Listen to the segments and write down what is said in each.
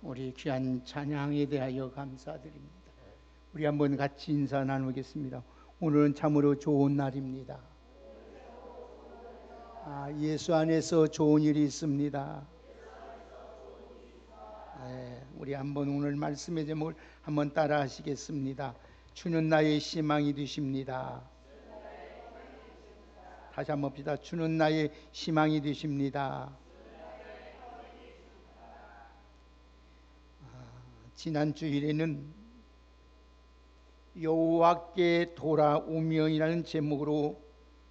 우리 귀한 찬양에 대하여 감사드립니다. 우리 한번 같이 인사 나누겠습니다. 오늘은 참으로 좋은 날입니다. 예수 안에서 좋은 일이 있습니다. 우리 한번 오늘 말씀의 제목을 한번 따라 하시겠습니다. 주는 나의 희망이 되십니다. 다시 한번 봅시다. 주는 나의 희망이 되십니다. 지난 주일에는 여호와께 돌아오면이라는 제목으로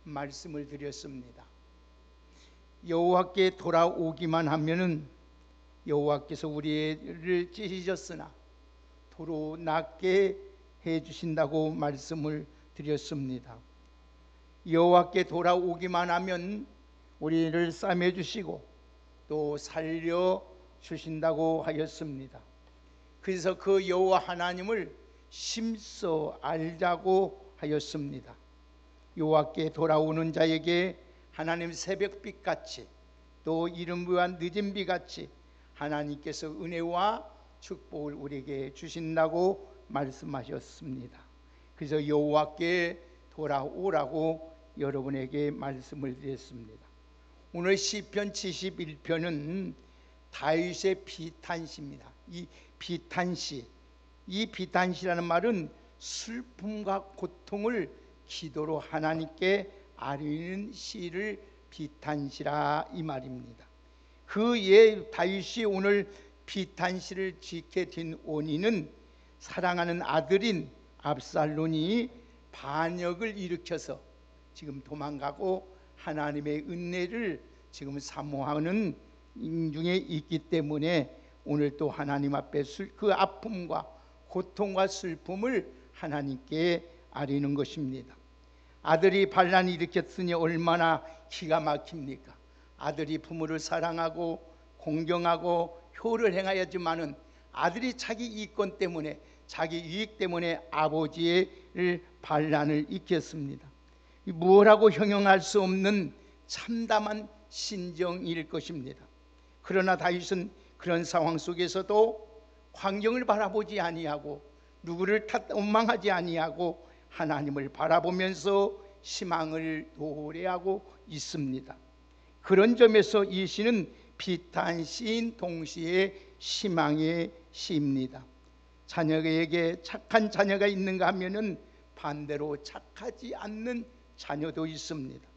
말씀을 드렸습니다. 여호와께 돌아오기만 하면은 여호와께서 우리를 찢으셨으나 도로 낫게 해주신다고 말씀을 드렸습니다. 여호와께 돌아오기만 하면 우리를 싸매주시고 또 살려주신다고 하였습니다. 그래서 그 여호와 하나님을 심써 알자고 하였습니다. 여호와께 돌아오는 자에게 하나님 새벽빛같이 또 이른 비와 늦은 비같이 하나님께서 은혜와 축복을 우리에게 주신다고 말씀하셨습니다. 그래서 여호와께 돌아오라고 여러분에게 말씀을 드렸습니다. 오늘 시편 71편은 다윗의 비탄시입니다. 이 비탄시라는 말은 슬픔과 고통을 기도로 하나님께 아뢰는 시를 비탄시라 이 말입니다. 그의 다윗이 오늘 비탄시를 짓게 된 원인은 사랑하는 아들인 압살롬이 반역을 일으켜서 지금 도망가고 하나님의 은혜를 지금 사모하는 중에 있기 때문에 오늘 또 하나님 앞에 그 아픔과 고통과 슬픔을 하나님께 아뢰는 것입니다. 아들이 반란을 일으켰으니 얼마나 기가 막힙니까? 아들이 부모를 사랑하고 공경하고 효를 행하였지만은 아들이 자기 이권 때문에 자기 유익 때문에 아버지의 반란을 일으켰습니다. 무엇하고 형용할 수 없는 참담한 심정일 것입니다. 그러나 다윗은 그런 상황 속에서도 환경을 바라보지 아니하고 누구를 원망하지 아니하고 하나님을 바라보면서 희망을 노래하고 있습니다. 그런 점에서 이 시는 비탄시인 동시에 희망의 시입니다. 자녀에게 착한 자녀가 있는가 하면은 반대로 착하지 않는 자녀도 있습니다.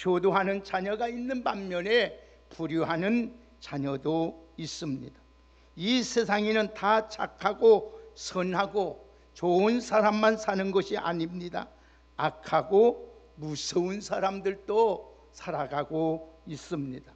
효도하는 자녀가 있는 반면에 불효하는 자녀도 있습니다. 이 세상에는 다 착하고 선하고 좋은 사람만 사는 것이 아닙니다. 악하고 무서운 사람들도 살아가고 있습니다.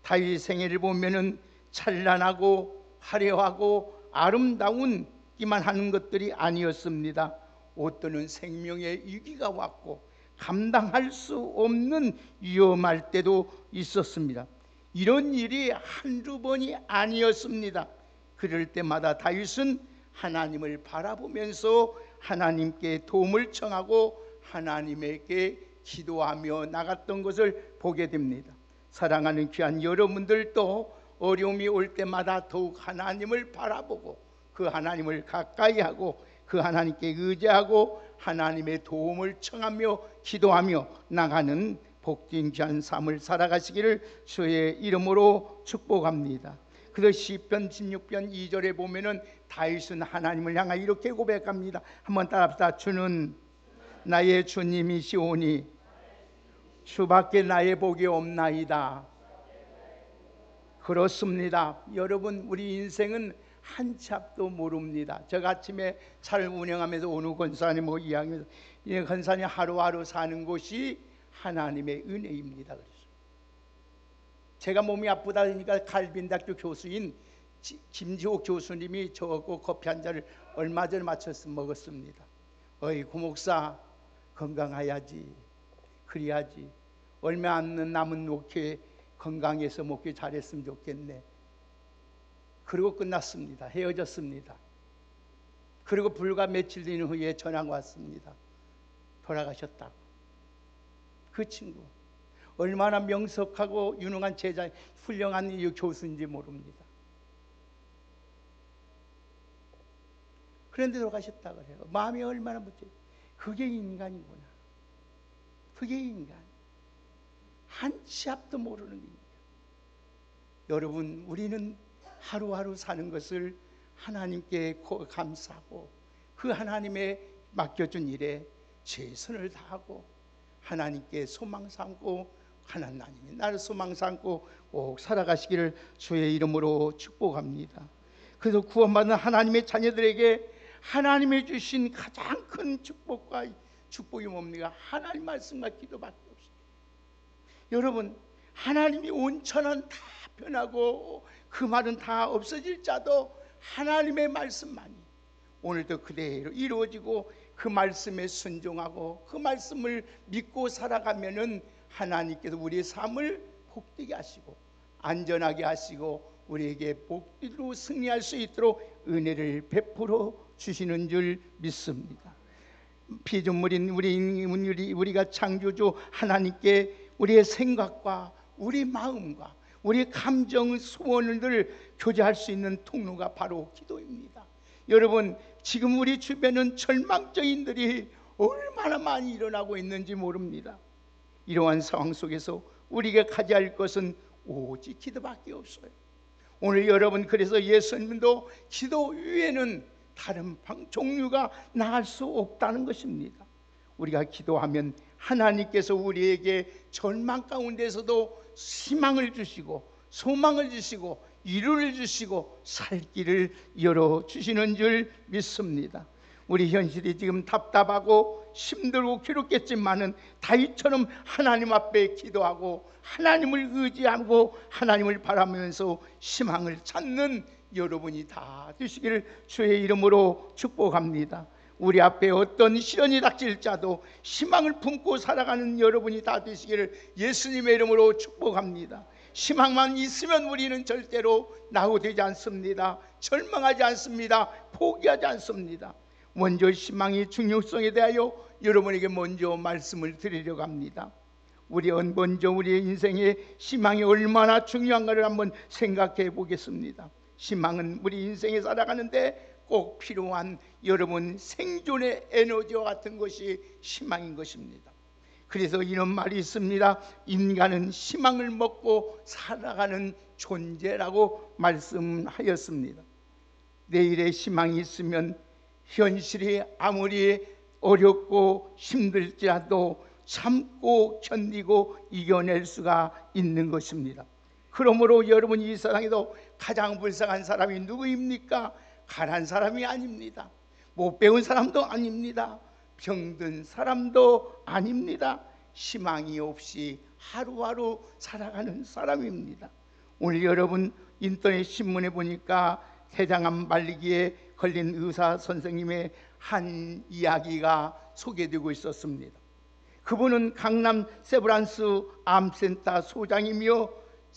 다윗 생애를 보면은 찬란하고 화려하고 아름다운 기만 하는 것들이 아니었습니다. 어떤 생명의 위기가 왔고 감당할 수 없는 위험할 때도 있었습니다. 이런 일이 한두 번이 아니었습니다. 그럴 때마다 다윗은 하나님을 바라보면서 하나님께 도움을 청하고 하나님에게 기도하며 나갔던 것을 보게 됩니다. 사랑하는 귀한 여러분들도 어려움이 올 때마다 더욱 하나님을 바라보고 그 하나님을 가까이 하고 그 하나님께 의지하고 하나님의 도움을 청하며 기도하며 나가는 복된 귀한 삶을 살아가시기를 주의 이름으로 축복합니다. 그래서 시편 16편 2절에 보면은 다윗은 하나님을 향하여 이렇게 고백합니다. 한번 따라합시다. 주는 나의 주님이시오니 주밖에 나의 복이 없나이다. 그렇습니다. 여러분, 우리 인생은 한치 앞도 모릅니다. 제가 아침에 차를 운행하면서 오늘 권사님하고 이야기하면서 이 권사님 하루하루 사는 것이 하나님의 은혜입니다. 그래서 제가 몸이 아프다 보니까 갈빈대학교 교수인 김지옥 교수님이 저하고 커피 한 잔을 얼마 전에 맞춰서 먹었습니다. 어이 고목사 건강해야지, 그래야지 얼마 안 남은 목회 건강해서 목회 잘했으면 좋겠네. 그리고 끝났습니다. 헤어졌습니다. 그리고 불과 며칠 뒤 후에 전화가 왔습니다. 돌아가셨다고. 그 친구 얼마나 명석하고 유능한 제자, 훌륭한 교수인지 모릅니다. 그런데 돌아가셨다 그래요. 마음이 얼마나 못해. 그게 인간이구나. 그게 인간. 한 치 앞도 모르는 인간. 여러분, 우리는 하루하루 사는 것을 하나님께 감사하고 그 하나님의 맡겨준 일에 최선을 다하고 하나님께 소망 삼고 하나님이 나를 소망 삼고 꼭 살아가시기를 주의 이름으로 축복합니다. 그래서 구원받은 하나님의 자녀들에게 하나님이 주신 가장 큰 축복이 뭡니까? 하나님 말씀과 기도밖에 없어요. 여러분, 하나님이 온천은 다 변하고 그 말은 다 없어질 자도 하나님의 말씀만이 오늘도 그대로 이루어지고 그 말씀에 순종하고 그 말씀을 믿고 살아가면은 하나님께서 우리의 삶을 복되게 하시고 안전하게 하시고 우리에게 복되로 승리할 수 있도록 은혜를 베풀어 주시는 줄 믿습니다. 피조물인 우리가 창조주 하나님께 우리의 생각과 우리 마음과 우리 감정 소원을 교제할 수 있는 통로가 바로 기도입니다. 여러분, 지금 우리 주변은 절망적인들이 얼마나 많이 일어나고 있는지 모릅니다. 이러한 상황 속에서 우리가 가져야 할 것은 오직 기도밖에 없어요. 오늘 여러분, 그래서 예수님도 기도 위에는 다른 종류가 나을 수 없다는 것입니다. 우리가 기도하면 하나님께서 우리에게 절망 가운데서도 희망을 주시고 소망을 주시고 위로를 주시고 살 길을 열어주시는 줄 믿습니다. 우리 현실이 지금 답답하고 힘들고 괴롭겠지만은 다윗처럼 하나님 앞에 기도하고 하나님을 의지하고 하나님을 바라면서 희망을 찾는 여러분이 다 되시기를 주의 이름으로 축복합니다. 우리 앞에 어떤 시련이 닥칠자도 희망을 품고 살아가는 여러분이 다 되시기를 예수님의 이름으로 축복합니다. 희망만 있으면 우리는 절대로 낙오되지 않습니다. 절망하지 않습니다. 포기하지 않습니다. 먼저 희망의 중요성에 대하여 여러분에게 먼저 말씀을 드리려고 합니다. 먼저 우리의 인생에 희망이 얼마나 중요한가를 한번 생각해 보겠습니다. 희망은 우리 인생에 살아가는데 꼭 필요한 여러분 생존의 에너지와 같은 것이 희망인 것입니다. 그래서 이런 말이 있습니다. 인간은 희망을 먹고 살아가는 존재라고 말씀하였습니다. 내일의 희망이 있으면 현실이 아무리 어렵고 힘들지라도 참고 견디고 이겨낼 수가 있는 것입니다. 그러므로 여러분, 이 세상에도 가장 불쌍한 사람이 누구입니까? 가난한 사람이 아닙니다. 못 배운 사람도 아닙니다. 병든 사람도 아닙니다. 희망이 없이 하루하루 살아가는 사람입니다. 오늘 여러분 인터넷 신문에 보니까 대장암 말리기에 걸린 의사 선생님의 한 이야기가 소개되고 있었습니다. 그분은 강남 세브란스 암센터 소장이며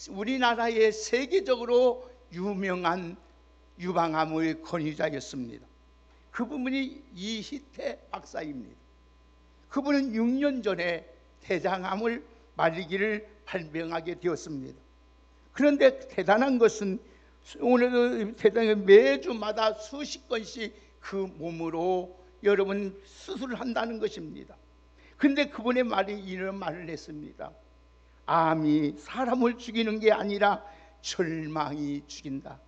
우리나라의 세계적으로 유명한 유방암의 권위자였습니다. 그분이 이희태 박사입니다. 그분은 6년 전에 대장암을 말리기를 발병하게 되었습니다. 그런데 대단한 것은 오늘도 매주마다 수십 건씩 그 몸으로 여러분 수술을 한다는 것입니다. 그런데 그분의 말이 이런 말을 했습니다. 암이 사람을 죽이는 게 아니라 절망이 죽인다.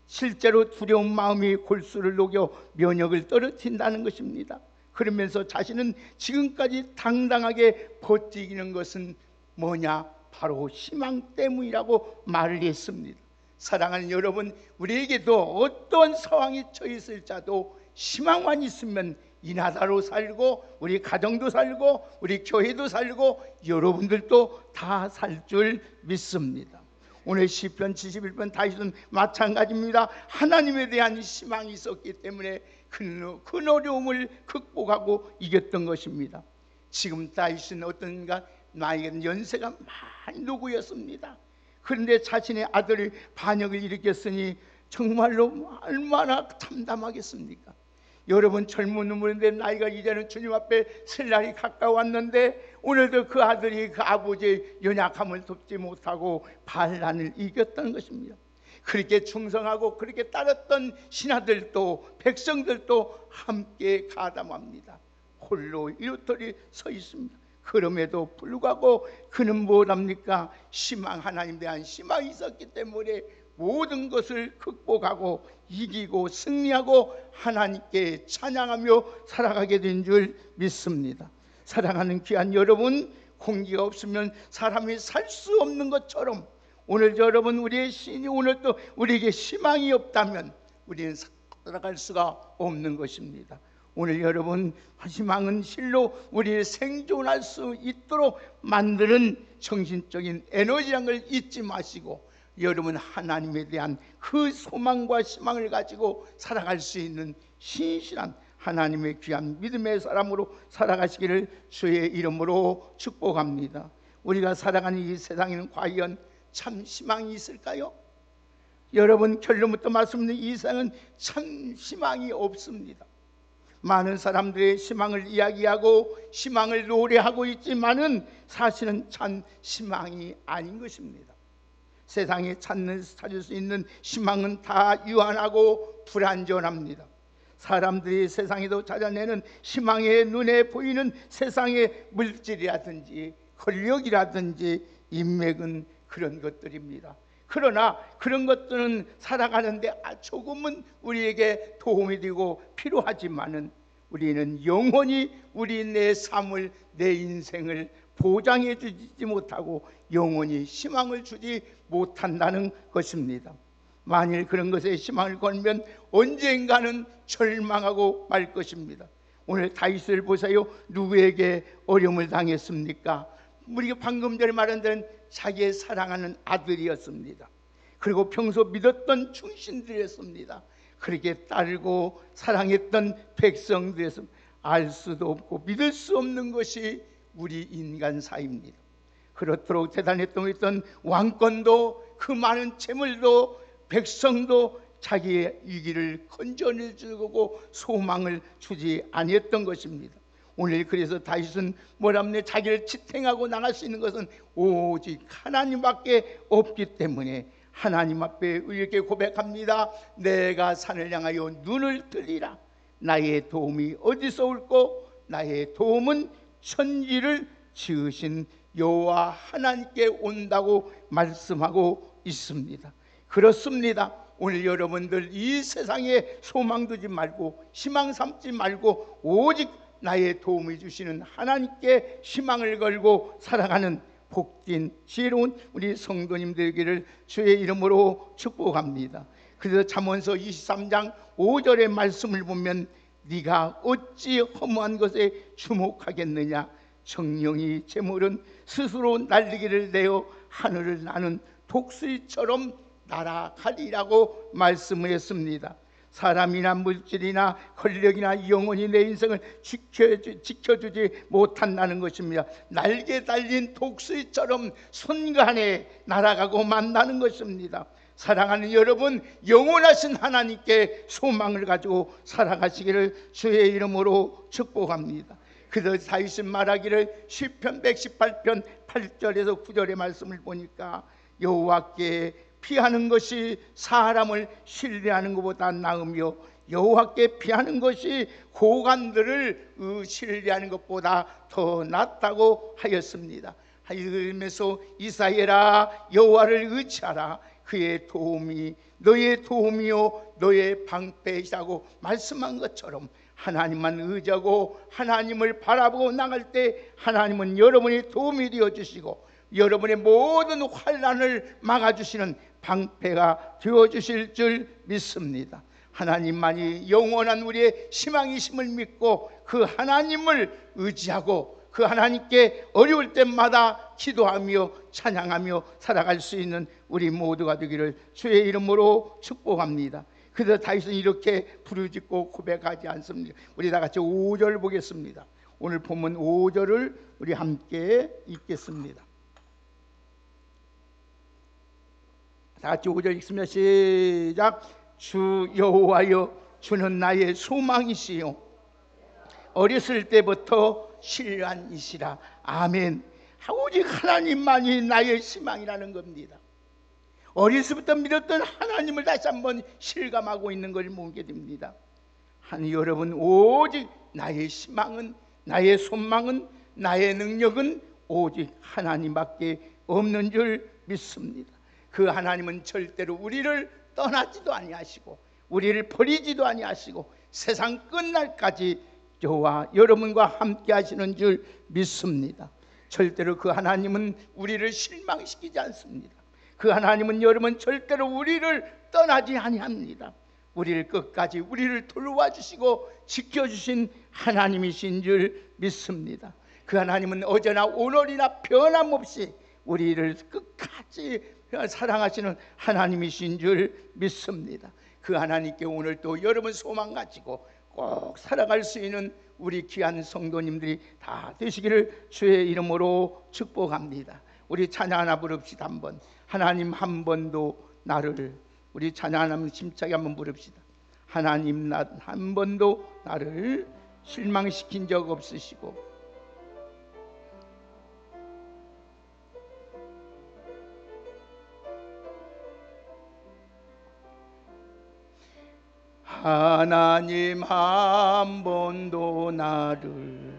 실제로 두려운 마음이 골수를 녹여 면역을 떨어뜨린다는 것입니다. 그러면서 자신은 지금까지 당당하게 버티는 것은 뭐냐? 바로 희망 때문이라고 말을 했습니다. 사랑하는 여러분, 우리에게도 어떤 상황이 처했을지라도 희망만 있으면 이 나라로 살고 우리 가정도 살고 우리 교회도 살고 여러분들도 다 살 줄 믿습니다. 오늘 시편 71편 다윗은 마찬가지입니다. 하나님에 대한 희망이 있었기 때문에 큰 어려움을 극복하고 이겼던 것입니다. 지금 다윗은 어떤가? 나이가 연세가 많이 누구였습니다. 그런데 자신의 아들이 반역을 일으켰으니 정말로 얼마나 참담하겠습니까? 여러분, 젊은 분인데 나이가 이제는 주님 앞에 설 날이 가까웠는데 오늘도 그 아들이 그 아버지의 연약함을 돕지 못하고 반란을 이겼다는 것입니다. 그렇게 충성하고 그렇게 따랐던 신하들도 백성들도 함께 가담합니다. 홀로 이웃들이 서 있습니다. 그럼에도 불구하고 그는 뭐랍니까? 하나님에 대한 희망이 있었기 때문에 모든 것을 극복하고 이기고 승리하고 하나님께 찬양하며 살아가게 된 줄 믿습니다. 사랑하는 귀한 여러분, 공기가 없으면 사람이 살 수 없는 것처럼 오늘 여러분, 우리의 신이 오늘 또 우리에게 희망이 없다면 우리는 살아갈 수가 없는 것입니다. 오늘 여러분, 희망은 실로 우리를 생존할 수 있도록 만드는 정신적인 에너지라는 걸 잊지 마시고 여러분, 하나님에 대한 그 소망과 희망을 가지고 살아갈 수 있는 신실한 하나님의 귀한 믿음의 사람으로 살아가시기를 주의 이름으로 축복합니다. 우리가 살아가는 이 세상에는 과연 참 희망이 있을까요? 여러분, 결론부터 말씀드린 이 세상은 참 희망이 없습니다. 많은 사람들의 희망을 이야기하고 희망을 노래하고 있지만은 사실은 참 희망이 아닌 것입니다. 세상에 찾을 수 있는 희망은 다 유한하고 불완전합니다. 사람들이 세상에도 찾아내는 희망의 눈에 보이는 세상의 물질이라든지 권력이라든지 인맥은 그런 것들입니다. 그러나 그런 것들은 살아가는데 조금은 우리에게 도움이 되고 필요하지만은 우리는 영원히 우리 내 삶을, 내 인생을 보장해 주지 못하고 영원히 희망을 주지 못한다는 것입니다. 만일 그런 것에 희망을 걸면 언젠가는 절망하고 말 것입니다. 오늘 다윗을 보세요. 누구에게 어려움을 당했습니까? 우리가 방금 전에 말한 데는 자기의 사랑하는 아들이었습니다. 그리고 평소 믿었던 충신들이었습니다. 그렇게 따르고 사랑했던 백성들이었습니다. 알 수도 없고 믿을 수 없는 것이 우리 인간사입니다. 그렇도록 대단했던 왕권도 그 많은 재물도 백성도 자기의 위기를 건져내주고 소망을 주지 아니했던 것입니다. 오늘 그래서 다윗은 뭐라면 자기를 지탱하고 나갈 수 있는 것은 오직 하나님밖에 없기 때문에 하나님 앞에 이렇게 고백합니다. 내가 산을 향하여 눈을 들리라. 나의 도움이 어디서 올꼬? 나의 도움은 천지를 지으신 여호와 하나님께 온다고 말씀하고 있습니다. 그렇습니다. 오늘 여러분들 이 세상에 소망 두지 말고 희망 삼지 말고 오직 나의 도움을 주시는 하나님께 희망을 걸고 살아가는 복된 지혜로운 우리 성도님 되기를 주의 이름으로 축복합니다. 그래서 잠언서 23장 5절의 말씀을 보면 네가 어찌 허무한 것에 주목하겠느냐. 정령이 재물은 스스로 날리기를 내어 하늘을 나는 독수리처럼 날아가리라고 말씀을 했습니다. 사람이나 물질이나 권력이나 영혼이 내 인생을 지켜주지 못한다는 것입니다. 날개 달린 독수리처럼 순간에 날아가고 만나는 것입니다. 사랑하는 여러분, 영원하신 하나님께 소망을 가지고 살아가시기를 주의 이름으로 축복합니다. 그래서 다윗은 말하기를 시편 118편 8절에서 9절의 말씀을 보니까 여호와께 피하는 것이 사람을 신뢰하는 것보다 나으며 여호와께 피하는 것이 고관들을 신뢰하는 것보다 더 낫다고 하였습니다. 하면서 이사야라 여호와를 의지하라. 그의 도움이 너의 도움이요 너의 방패이라고 말씀한 것처럼 하나님만 의지하고 하나님을 바라보고 나갈 때 하나님은 여러분의 도움이 되어주시고 여러분의 모든 환난을 막아주시는 방패가 되어주실 줄 믿습니다. 하나님만이 영원한 우리의 희망이심을 믿고 그 하나님을 의지하고 그 하나님께 어려울 때마다 기도하며 찬양하며 살아갈 수 있는 우리 모두가 되기를 주의 이름으로 축복합니다. 그래서 다윗은 이렇게 부르짖고 고백하지 않습니다. 우리 다 같이 5절 보겠습니다. 오늘 본문 5절을 우리 함께 읽겠습니다. 다 같이 5절 읽습니다. 시작. 주 여호와여 주는 나의 소망이시요 어렸을 때부터 신뢰한 이시라. 아멘. 오직 하나님만이 나의 희망이라는 겁니다. 어려서부터 믿었던 하나님을 다시 한번 실감하고 있는 걸 보게 됩니다. 아니 여러분, 오직 나의 희망은, 나의 소망은, 나의 능력은 오직 하나님밖에 없는 줄 믿습니다. 그 하나님은 절대로 우리를 떠나지도 아니하시고 우리를 버리지도 아니하시고 세상 끝날까지 저와 여러분과 함께 하시는 줄 믿습니다. 절대로 그 하나님은 우리를 실망시키지 않습니다. 그 하나님은 여러분 절대로 우리를 떠나지 아니합니다. 우리를 끝까지 우리를 돌봐주시고 지켜주신 하나님이신 줄 믿습니다. 그 하나님은 어제나 오늘이나 변함없이 우리를 끝까지 사랑하시는 하나님이신 줄 믿습니다. 그 하나님께 오늘 또 여러분 소망 가지고 꼭 살아갈 수 있는 우리 귀한 성도님들이 다 되시기를 주의 이름으로 축복합니다. 우리 찬양 하나 부릅시다. 한번 하나님 한 번도 나를, 우리 찬양 하나 힘차게 한번 부릅시다. 하나님 한 번도 나를 실망시킨 적 없으시고 하나님 한 번도 나를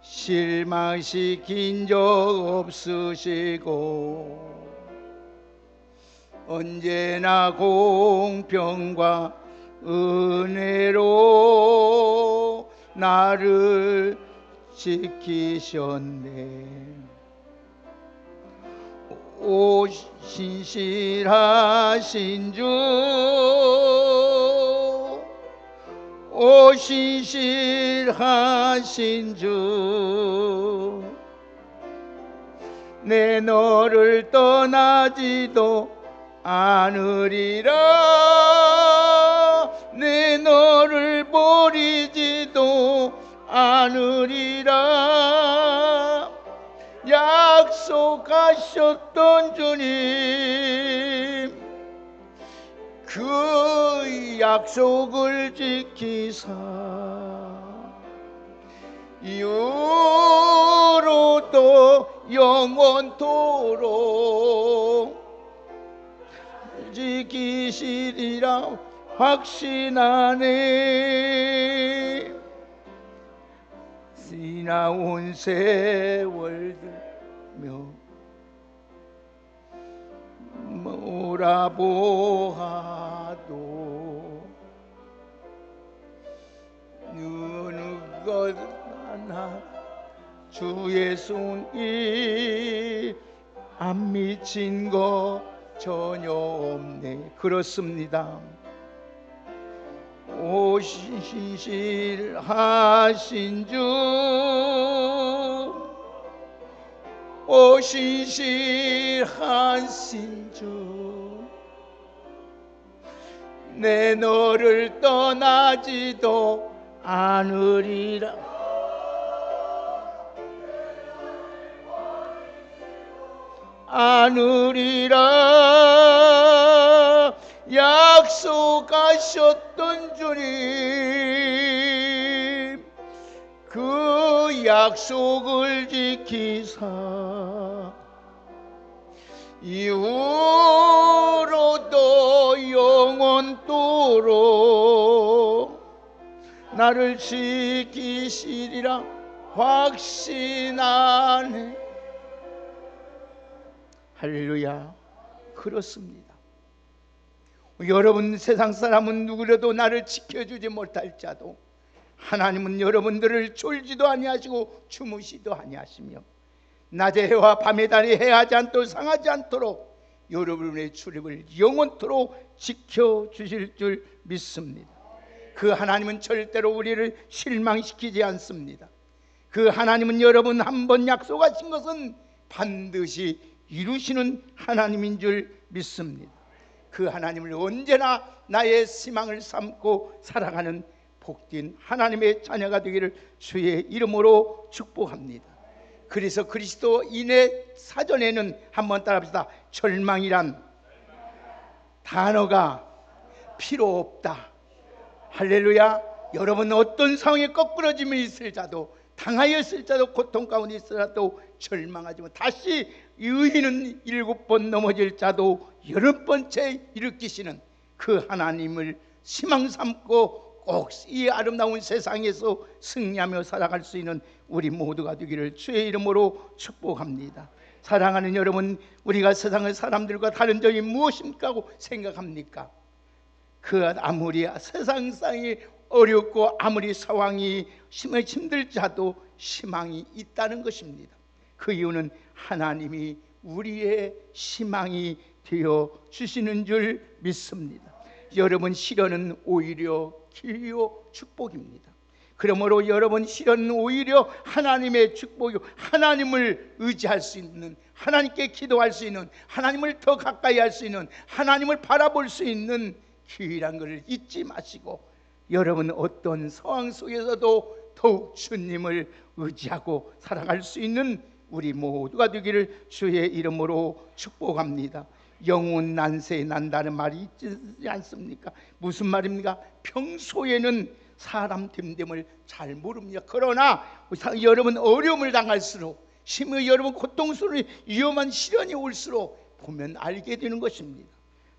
실망시킨 적 없으시고 언제나 공평과 은혜로 나를 지키셨네. 오 신실하신 주, 오 신실하신 주, 내 너를 떠나지도 않으리라, 내 너를 버리지도 않으리라. 약속하셨던 주님, 그 약속을 지키사 이후로도 영원토록 지키시리라 확신하네. 지나온 세월들며 몰아보아도 어느 것 하나 주의 손이 안 미친 거 전혀 없네. 그렇습니다. 오 신실하신 주, 오 신실하신 주, 내 너를 떠나지도 않으리라. 않으리라. 약속하셨던 주님, 그 약속을 지키사 이후로도 영원토록 나를 지키시리라 확신하네. 할렐루야. 그렇습니다. 여러분, 세상 사람은 누구라도 나를 지켜주지 못할지라도 하나님은 여러분들을 졸지도 아니하시고 주무시도 아니하시며 낮에 해와 밤에 달이 해하지 않도록 상하지 않도록 여러분의 출입을 영원토록 지켜주실 줄 믿습니다. 그 하나님은 절대로 우리를 실망시키지 않습니다. 그 하나님은 여러분 한 번 약속하신 것은 반드시 이루시는 하나님인 줄 믿습니다. 그 하나님을 언제나 나의 희망을 삼고 살아가는 복된 하나님의 자녀가 되기를 주의 이름으로 축복합니다. 그래서 그리스도인의 사전에는 한번 따라합시다. 절망이란 단어가 필요 없다. 할렐루야. 여러분 어떤 상황에 거꾸러짐이 있을지라도 당하였을지라도 고통 가운데 있으라도 절망하지 마. 다시 이 의인은 7번 넘어질 자도 80번째 일으키시는 그 하나님을 희망 삼고 꼭 이 아름다운 세상에서 승리하며 살아갈 수 있는 우리 모두가 되기를 주의 이름으로 축복합니다. 사랑하는 여러분, 우리가 세상의 사람들과 다른 점이 무엇입니까 하고 생각합니까? 그 아무리 세상상이 어렵고 아무리 상황이 힘들자도 희망이 있다는 것입니다. 그 이유는 하나님이 우리의 희망이 되어 주시는 줄 믿습니다. 여러분, 시련은 오히려 기회요 축복입니다. 그러므로 여러분, 시련은 오히려 하나님의 축복이요, 하나님을 의지할 수 있는, 하나님께 기도할 수 있는, 하나님을 더 가까이 할 수 있는, 하나님을 바라볼 수 있는 기회란 것을 잊지 마시고, 여러분 어떤 상황 속에서도 더욱 주님을 의지하고 살아갈 수 있는 우리 모두가 되기를 주의 이름으로 축복합니다. 영혼 난세 난다는 말이 있지 않습니까? 무슨 말입니까? 평소에는 사람 됨됨을 잘 모릅니다. 그러나 여러분 어려움을 당할수록, 심히 여러분 고통스러운 위험한 시련이 올수록 보면 알게 되는 것입니다.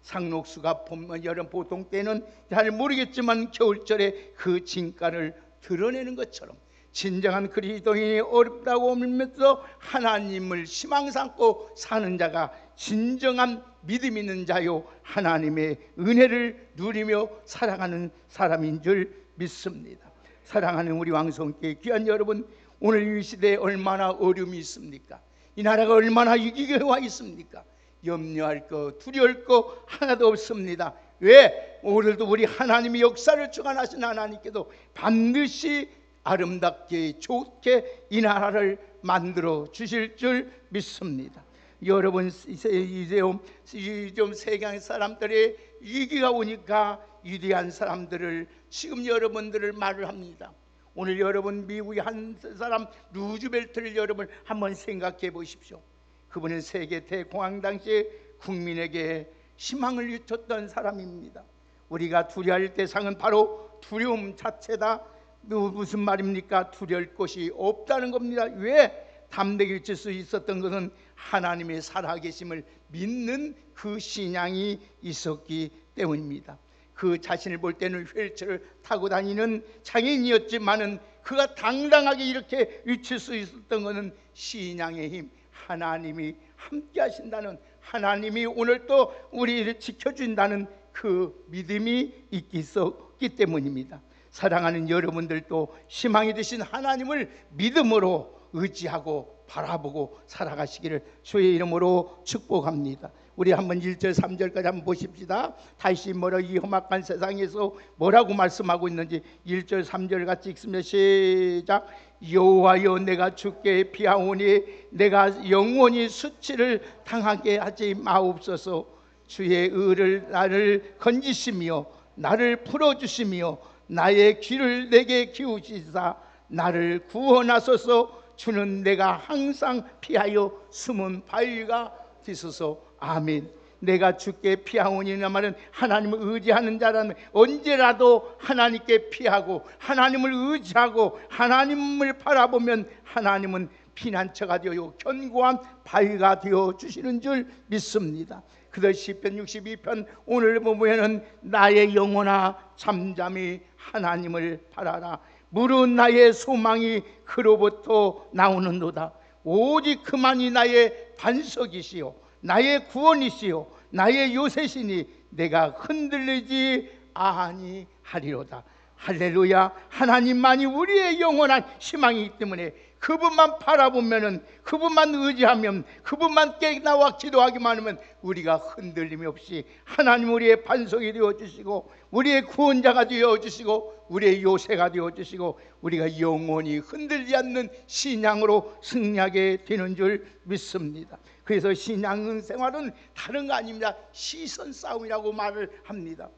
상록수가 보면 여름 보통 때는 잘 모르겠지만 겨울철에 그 진가를 드러내는 것처럼 진정한 그리스도인이 어렵다고 하면서 하나님을 희망 삼고 사는 자가 진정한 믿음 있는 자요, 하나님의 은혜를 누리며 살아가는 사람인 줄 믿습니다. 사랑하는 우리 왕성께 귀한 여러분, 오늘 이 시대에 얼마나 어려움이 있습니까? 이 나라가 얼마나 위기가 와 있습니까? 염려할 거, 두려울 거 하나도 없습니다. 왜? 오늘도 우리 하나님이 역사를 주관하신 하나님께도 반드시 아름답게 좋게 이 나라를 만들어 주실 줄 믿습니다. 여러분, 이제 좀 세상 사람들의 위기가 오니까 위대한 사람들을 지금 여러분들을 말을 합니다. 오늘 여러분 미국의 한 사람 루즈벨트를 여러분 한번 생각해 보십시오. 그분은 세계 대공황 당시에 국민에게 희망을 유쳤던 사람입니다. 우리가 두려워할 대상은 바로 두려움 자체다. 무슨 말입니까? 두려울 것이 없다는 겁니다. 왜? 담대히 외칠 수 있었던 것은 하나님의 살아계심을 믿는 그 신앙이 있었기 때문입니다. 그 자신을 볼 때는 휠체어를 타고 다니는 장애인이었지만은 그가 당당하게 이렇게 외칠 수 있었던 것은 신앙의 힘, 하나님이 함께 하신다는, 하나님이 오늘 또 우리를 지켜준다는 그 믿음이 있었기 때문입니다. 사랑하는 여러분들도 희망이 되신 하나님을 믿음으로 의지하고 바라보고 살아가시기를 주의 이름으로 축복합니다. 우리 한번 1절 3절까지 한번 보십시다. 다시 이 험악한 세상에서 뭐라고 말씀하고 있는지 1절 3절 같이 읽습니다. 시작. 여호와여, 내가 주께 피하오니 내가 영원히 수치를 당하게 하지 마옵소서. 주의 의를 나를 건지시며 나를 풀어주시며 나의 귀를 내게 기우시사 나를 구원하소서. 주는 내가 항상 피하여 숨은 바위가 되소서. 아멘. 내가 주께 피하오니나 말은 하나님을 의지하는 자라면 언제라도 하나님께 피하고 하나님을 의지하고 하나님을 바라보면 하나님은 피난처가 되어 견고한 바위가 되어 주시는 줄 믿습니다. 그래서 시편 62편 오늘 보면은 나의 영혼아 잠잠히 하나님을 바라라. 물은 나의 소망이 그로부터 나오는도다. 오직 그만이 나의 반석이시요 나의 구원이시요 나의 요새시니 내가 흔들리지 아니하리로다. 할렐루야. 하나님만이 우리의 영원한 희망이기 때문에 그분만 바라보면은, 그분만 의지하면, 그분만 깨나와 기도하기만 하면 우리가 흔들림이 없이 하나님 우리의 반석이 되어주시고 우리의 구원자가 되어주시고 우리의 요새가 되어주시고 우리가 영원히 흔들리지 않는 신앙으로 승리하게 되는 줄 믿습니다. 그래서 신앙생활은 다른 거 아닙니다. 시선 싸움이라고 말을 합니다.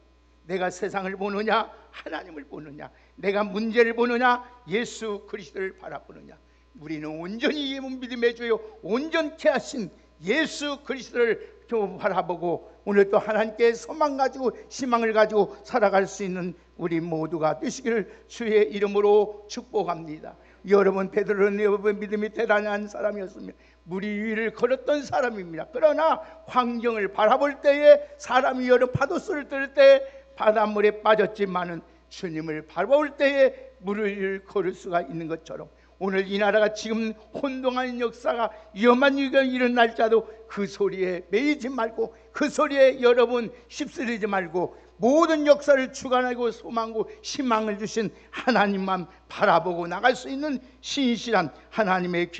내가 세상을 보느냐 하나님을 보느냐, 내가 문제를 보느냐 예수 그리스도를 바라보느냐. 우리는 온전히 믿음의 주요 온전케 하신 예수 그리스도를 바라보고 오늘 또 하나님께 소망 가지고 희망을 가지고 살아갈 수 있는 우리 모두가 되시기를 주의 이름으로 축복합니다. 여러분, 베드로는 여러분 믿음이 대단한 사람이었습니다. 물 위를 걸었던 사람입니다. 그러나 환경을 바라볼 때에 사람이 여러 파도수를 들을 때 바닷물에 빠졌지만은 주님을 바라볼 때에 물을 걸을 수가 있는 것처럼 오늘 이 나라가 지금 혼동하는 역사가 위험한 일이 일어날지라도 그 소리에 매이지 말고 그 소리에 여러분 휩쓸리지 말고 모든 역사를 주관하고 소망하고 희망을 주신 하나님만 바라보고 나갈 수 있는 신실한 하나님의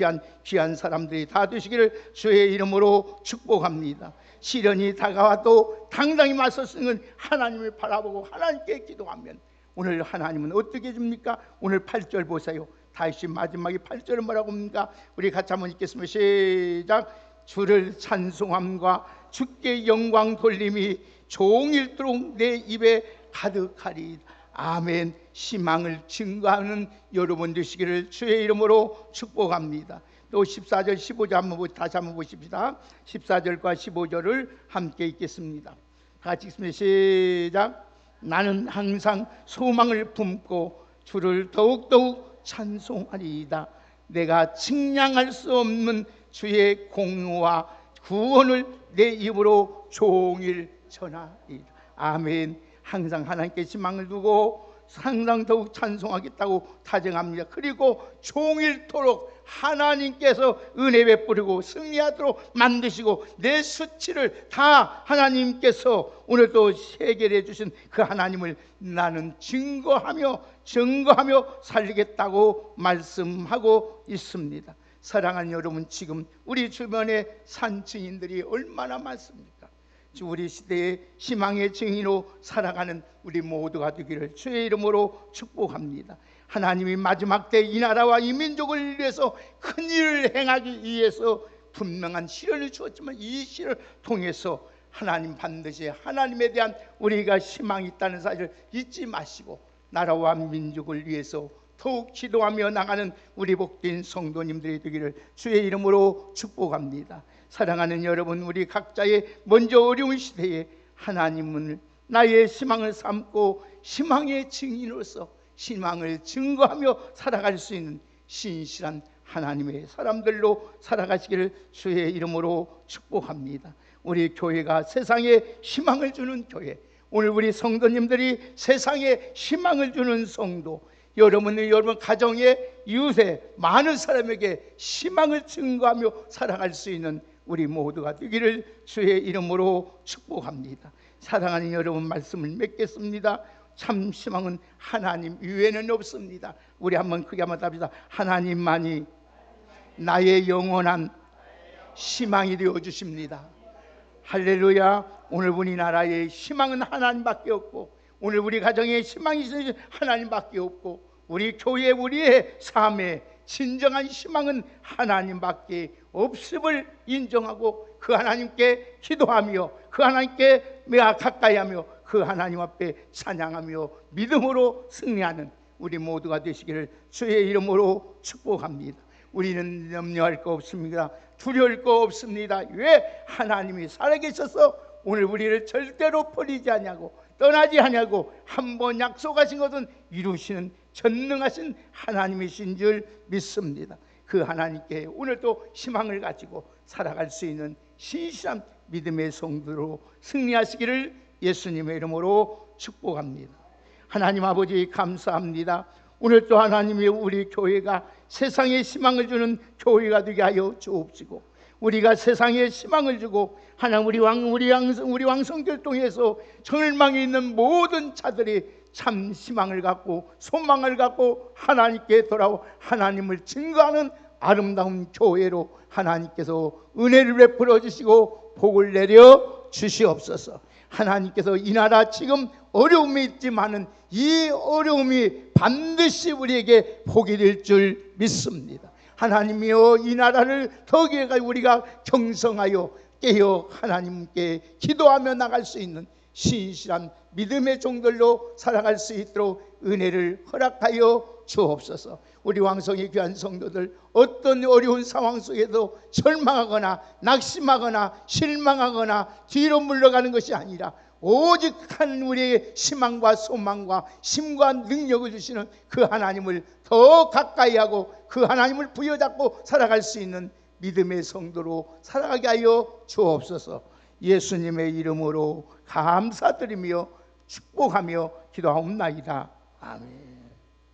귀한 사람들이 다 되시기를 주의 이름으로 축복합니다. 시련이 다가와도 당당히 맞설 수 있는 하나님을 바라보고 하나님께 기도하면 오늘 하나님은 어떻게 줍니까? 오늘 8절 보세요. 다시 마지막에 8절은 뭐라고 합니까? 우리 같이 한번 읽겠습니다. 시작. 주를 찬송함과 주께 영광 돌림이 종일토록 내 입에 가득하리. 아멘. 희망을 증거하는 여러분 되시기를 주의 이름으로 축복합니다. 또 14절 15절 다시 한번 보십시다. 14절과 15절을 함께 읽겠습니다. 같이 읽습니다. 시작. 나는 항상 소망을 품고 주를 더욱더욱 찬송하리이다. 내가 측량할 수 없는 주의 공로와 구원을 내 입으로 종일 전하리이다. 아멘. 항상 하나님께 희망을 두고 항상 더욱 찬송하겠다고 다정합니다. 그리고 종일토록 하나님께서 은혜 베푸시고 승리하도록 만드시고 내 수치를 다 하나님께서 오늘도 해결해 주신 그 하나님을 나는 증거하며 살리겠다고 말씀하고 있습니다. 사랑하는 여러분, 지금 우리 주변에 산증인들이 얼마나 많습니까? 우리 시대의 희망의 증인으로 살아가는 우리 모두가 되기를 주의 이름으로 축복합니다. 하나님이 마지막 때 이 나라와 이 민족을 위해서 큰 일을 행하기 위해서 분명한 시련을 주었지만 이 시련을 통해서 하나님 반드시 하나님에 대한 우리가 희망이 있다는 사실을 잊지 마시고 나라와 민족을 위해서 더욱 기도하며 나가는 우리 복된 성도님들이 되기를 주의 이름으로 축복합니다. 사랑하는 여러분, 우리 각자의 먼저 어려운 시대에 하나님은 나의 희망을 삼고 희망의 증인으로서 희망을 증거하며 살아갈 수 있는 신실한 하나님의 사람들로 살아가시기를 주의 이름으로 축복합니다. 우리 교회가 세상에 희망을 주는 교회, 오늘 우리 성도님들이 세상에 희망을 주는 성도, 여러분 가정의 이웃에 많은 사람에게 희망을 증거하며 살아갈 수 있는 우리 모두가 되기를 주의 이름으로 축복합니다. 사랑하는 여러분, 말씀을 맺겠습니다. 참 희망은 하나님 이외에는 없습니다. 우리 한번 크게 한번 답시다. 하나님만이 나의 영원한 희망이 되어 주십니다. 할렐루야. 오늘 우리나라의 희망은 하나님밖에 없고, 오늘 우리 가정의 희망이 하나님밖에 없고, 우리 교회 우리의 삶의 진정한 희망은 하나님밖에 없음을 인정하고 그 하나님께 기도하며 그 하나님께 매우 가까이하며 그 하나님 앞에 찬양하며 믿음으로 승리하는 우리 모두가 되시기를 주의 이름으로 축복합니다. 우리는 염려할 거 없습니다. 두려울 거 없습니다. 왜? 하나님이 살아계셔서 오늘 우리를 절대로 버리지 않냐고 떠나지 않냐고 한번 약속하신 것은 이루시는 전능하신 하나님이신 줄 믿습니다. 그 하나님께 오늘도 희망을 가지고 살아갈 수 있는 신실한 믿음의 성도로 승리하시기를 예수님의 이름으로 축복합니다. 하나님 아버지 감사합니다. 오늘 또 하나님이 우리 교회가 세상에 희망을 주는 교회가 되게 하여 주옵시고, 우리가 세상에 희망을 주고 하나님 우리 왕성교를 통해서 절망에 있는 모든 자들이 참 희망을 갖고 소망을 갖고 하나님께 돌아오 하나님을 증거하는 아름다운 교회로 하나님께서 은혜를 베풀어 주시고 복을 내려 주시옵소서. 하나님께서 이 나라 지금 어려움이 있지만은 이 어려움이 반드시 우리에게 복이 될 줄 믿습니다. 하나님이여, 이 나라를 더욱에 우리가 경성하여 깨어 하나님께 기도하며 나갈 수 있는 신실한 믿음의 종들로 살아갈 수 있도록 은혜를 허락하여 주옵소서. 우리 왕성의 귀한 성도들 어떤 어려운 상황 속에도 절망하거나 낙심하거나 실망하거나 뒤로 물러가는 것이 아니라 오직 한 우리의 희망과 소망과 힘과 능력을 주시는 그 하나님을 더 가까이 하고 그 하나님을 부여잡고 살아갈 수 있는 믿음의 성도로 살아가게 하여 주옵소서. 예수님의 이름으로 감사드리며 축복하며 기도하옵나이다. 아멘.